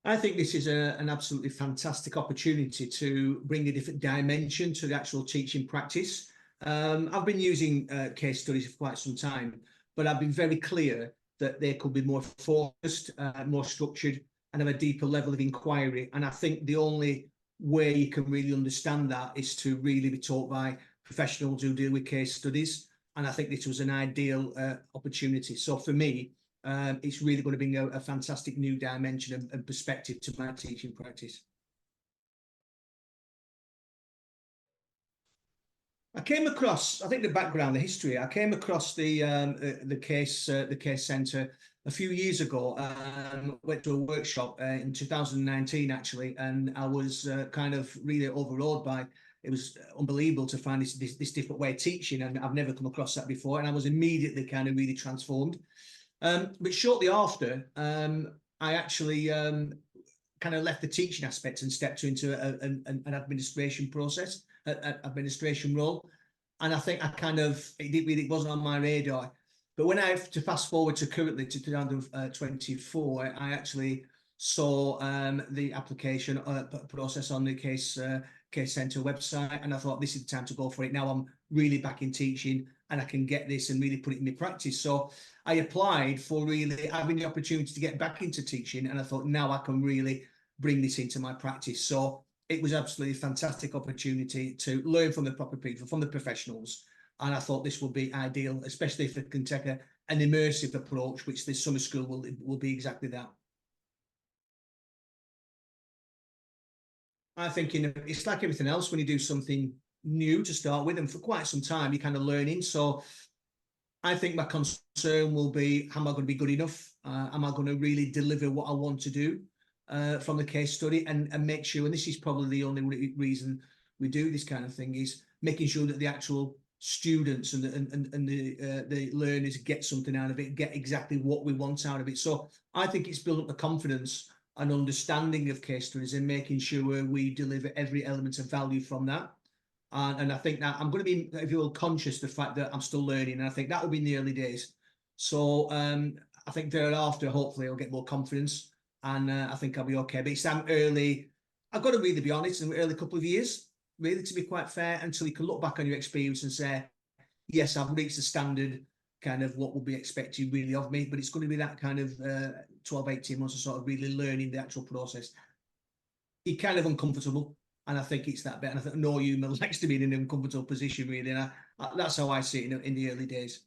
I think this is an absolutely fantastic opportunity to bring a different dimension to the actual teaching practice. I've been using case studies for quite some time, but I've been very clear that they could be more focused, more structured, and have a deeper level of inquiry. And I think the only way you can really understand that is to really be taught by professionals who deal with case studies. And I think this was an ideal opportunity. So for me, it's really going to bring a fantastic new dimension and perspective to my teaching practice. I came across, I think the background, the history. I came across the case centre a few years ago. Went to a workshop in 2019 actually, and I was kind of really overawed by. It was unbelievable to find this different way of teaching, and I've never come across that before. And I was immediately kind of really transformed. But shortly after, I actually kind of left the teaching aspect and stepped into an administration process, an administration role. And I think it wasn't on my radar. But when I have to fast forward to currently to 2024, I actually saw the application process on the case centre website, and I thought this is the time to go for it. Now I'm really back in teaching, and I can get this and really put it in my practice. So I applied for really having the opportunity to get back into teaching, and I thought now I can really bring this into my practice. So it was absolutely a fantastic opportunity to learn from the proper people, from the professionals, and I thought this will be ideal, especially if it can take an immersive approach, which this summer school will be exactly that. I think it's like everything else when you do something new to start with, and for quite some time you're kind of learning. So I think my concern will be, am I going to be good enough? Am I going to really deliver what I want to do from the case study, and make sure, and this is probably the only reason we do this kind of thing, is making sure that the actual students and the learners get something out of it, get exactly what we want out of it. So I think it's built up the confidence and understanding of case studies and making sure we deliver every element of value from that. And I think that I'm going to be, if you will, conscious of the fact that I'm still learning, and I think that will be in the early days. So I think thereafter, hopefully, I'll get more confidence, and I think I'll be okay. But it's early. I've got to really be honest, in the early couple of years, really, to be quite fair, until you can look back on your experience and say, yes, I've reached the standard kind of what will be expected really of me. But it's going to be that kind of 12, 18 months of sort of really learning the actual process. You're kind of uncomfortable. And I think it's that bit. And I think no human likes to be in an uncomfortable position, really. And that's how I see it in the early days.